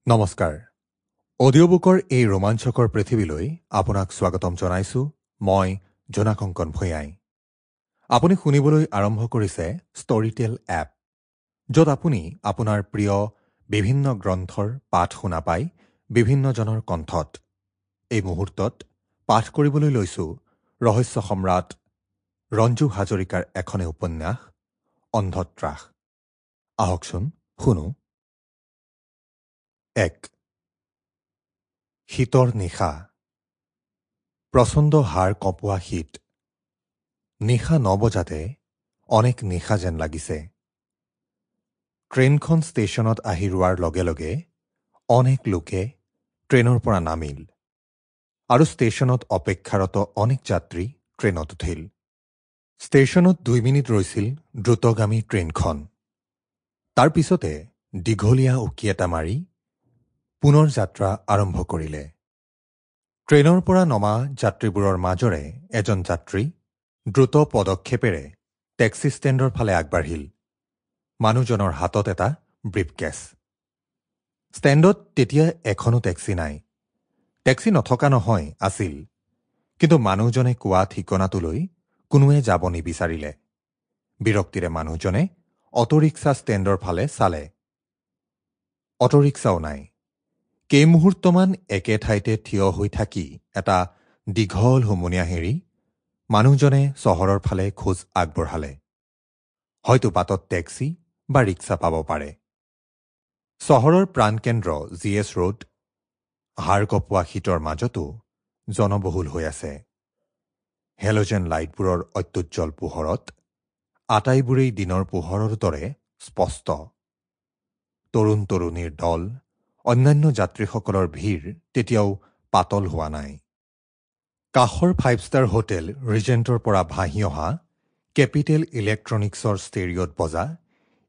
নমস্কাৰ অডিঅ'বুকৰ এই ৰোমাঞ্চকৰ পৃথিৱীলৈ আপোনাক স্বাগতম জনাইছো মই জনাকংকন ভূঞাই আপুনি শুনিবলৈ আৰম্ভ কৰিছে ষ্টৰীটেল এপ য'ত আপুনি আপোনাৰ প্ৰিয় বিভিন্ন গ্ৰন্থৰ পাঠ শুনা পায় বিভিন্নজনৰ কণ্ঠত এই মুহূৰ্তত পাঠ কৰিবলৈ লৈছো ৰহস্য সম্ৰাট ৰঞ্জু হাজৰিকাৰ এখনে উপন্যাস অন্ধত্ৰাস আহকচোন শুনো এক শীতৰ নিশা প্ৰচণ্ড হাড় কঁপোৱা শীত নিশা ৯ বজাতে অনেক নিশা যেন লাগিছে ট্ৰেইনখন ষ্টেচনত আহি ৰোৱাৰ লগে লগে অনেক লোকে ট্ৰেইনৰ পৰা নামিল আৰু ষ্টেচনত অপেক্ষাৰত অনেক যাত্ৰী ট্ৰেইনত উঠিল ষ্টেচনত ২ মিনিট ৰৈছিল দ্ৰুতগামী ট্ৰেইনখন তাৰ পিছতে দীঘলীয়া উকি এটা মাৰি পুনৰ যাত্ৰা আৰম্ভ কৰিলে ট্ৰেইনৰ পৰা নমা যাত্ৰীবোৰৰ মাজৰে এজন যাত্ৰী দ্ৰুত পদক্ষেপেৰে টেক্সি ষ্টেণ্ডৰ ফালে আগবাঢ়িল মানুহজনৰ হাতত এটা ব্ৰিফকেছ ষ্টেণ্ডত তেতিয়া এখনো টেক্সি নাই টেক্সি নথকা নহয় আছিল কিন্তু মানুহজনে কোৱা ঠিকনাটোলৈ কোনোৱে যাব নিবিচাৰিলে বিৰক্তিৰে মানুহজনে অটোৰিক্সা ষ্টেণ্ডৰ ফালে চালে অটোৰিক্সাও নাই কেইমুহূৰ্তমান একে ঠাইতে থিয় হৈ থাকি এটা দীঘল হুমুনিয়া হেৰি মানুহজনে চহৰৰ ফালে খোজ আগবঢ়ালে হয়তো বাটত টেক্সি বা ৰিক্সা পাব পাৰে চহৰৰ প্ৰাণকেন্দ্ৰ জিএছ ৰোড হাড় কঁপোৱা শীতৰ মাজতো জনবহুল হৈ আছে হেল'জেন লাইটবোৰৰ অত্যুজ্জ্বল পোহৰত আটাইবোৰেই দিনৰ পোহৰৰ দৰে স্পষ্ট তৰুণ তৰুণীৰ দল অন্যান্য যাত্ৰীসকলৰ ভিৰ তেতিয়াও পাতল হোৱা নাই কাষৰ 5 ষ্টাৰ হোটেল ৰিজেণ্টৰ পৰা ভাহি অহা কেপিটেল ইলেক্ট্ৰনিক্সৰ ষ্টেৰিঅ'ত বজা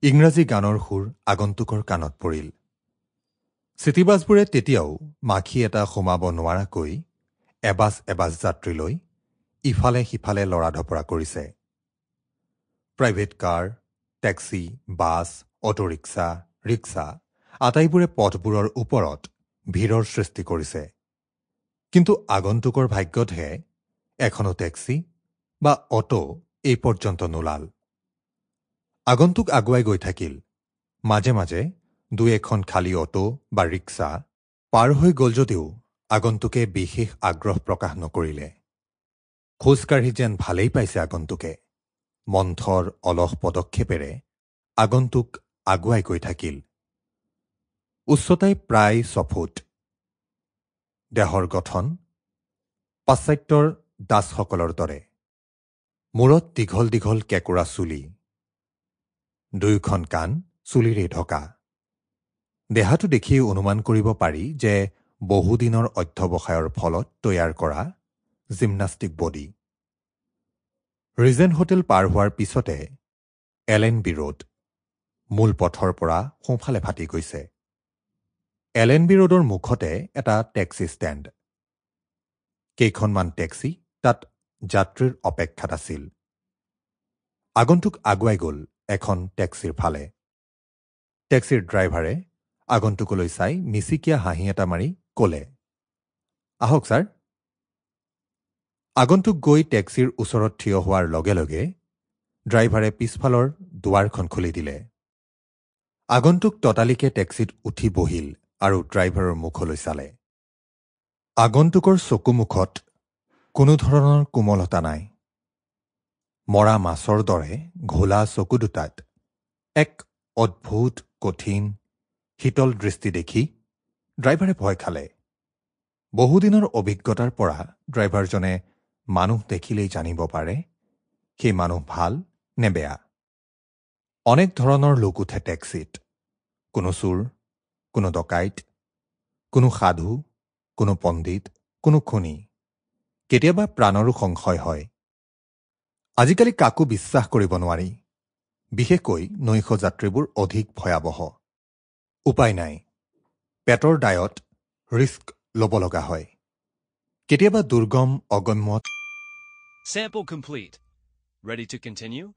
ইংৰাজী গানৰ সুৰ আগন্তুকৰ কাণত পৰিল চিটিবাছবোৰে তেতিয়াও মাখি এটা সোমাব নোৱাৰাকৈ এবাজ এবাজ যাত্ৰীলৈ ইফালে সিফালে লৰা ঢপৰা কৰিছে প্ৰাইভেট কাৰ টেক্সি বাছ অটোৰিক্সা ৰিক্সা আটাইবোৰে পথবোৰৰ ওপৰত ভিৰৰ সৃষ্টি কৰিছে কিন্তু আগন্তুকৰ ভাগ্যতহে এখনো টেক্সি বা অটো এই পৰ্যন্ত নোলাল আগন্তুক আগুৱাই গৈ থাকিল মাজে মাজে দুই এখন খালী অটো বা ৰিক্সা পাৰ হৈ গ'ল যদিও আগন্তুকে বিশেষ আগ্ৰহ প্ৰকাশ নকৰিলে খোজকাঢ়ি যেন ভালেই পাইছে আগন্তুকে মন্থৰ অলস পদক্ষেপেৰে আগন্তুক আগুৱাই গৈ থাকিল উচ্চতাই প্ৰায় 6 ফুট দেহৰ গঠন পাশ্চাত্যৰ দাসসকলৰ দৰে মূৰত দীঘল দীঘল কেঁকুৰা চুলি দুয়োখন কাণ চুলিৰে ঢকা দেহাটো দেখি অনুমান কৰিব পাৰি যে বহুদিনৰ অধ্যৱসায়ৰ ফলত তৈয়াৰ কৰা জিমনাষ্টিক বডি ৰিজেণ্ট হোটেল পাৰ হোৱাৰ পিছতে এলএনবি ৰোড মূল পথৰ পৰা সোঁফালে ফাটি গৈছে এলএনবি ৰোডৰ মুখতে এটা টেক্সি ষ্টেণ্ড কেইখনমান টেক্সি তাত যাত্ৰীৰ অপেক্ষাত আছিল আগন্তুক আগুৱাই গ'ল এখন টেক্সিৰ ফালে টেক্সিৰ ড্ৰাইভাৰে আগন্তুকলৈ চাই মিচিকীয়া হাঁহি এটা মাৰি ক'লে আহক ছাৰ আগন্তুক গৈ টেক্সিৰ ওচৰত থিয় হোৱাৰ লগে লগে ড্ৰাইভাৰে পিছফালৰ দুৱাৰখন খুলি দিলে আগন্তুক ততালিকে টেক্সিত উঠি বহিল আৰু ড্ৰাইভাৰৰ মুখলৈ চালে আগন্তুকৰ চকুমুখত কোনো ধৰণৰ কোমলতা নাই মৰা মাছৰ দৰে ঘোলা চকু দুটাত এক অদ্ভুত কঠিন শীতল দৃষ্টি দেখি ড্ৰাইভাৰে ভয় খালে বহুদিনৰ অভিজ্ঞতাৰ পৰা ড্ৰাইভাৰজনে মানুহ দেখিলেই জানিব পাৰে সেই মানুহ ভাল নে বেয়া অনেক ধৰণৰ লোক উঠে টেক্সিত কোনো চোৰ কোনো ডকাইত কোনো সাধু কোনো পণ্ডিত কোনো খুনি কেতিয়াবা প্ৰাণৰো সংশয় হয় আজিকালি কাকো বিশ্বাস কৰিব নোৱাৰি বিশেষকৈ নৈশ যাত্ৰীবোৰ অধিক ভয়াবহ উপায় নাই পেটৰ দায়ত ৰিস্ক ল'ব লগা হয় কেতিয়াবা দুৰ্গম অগম্য Sample complete. Ready to continue?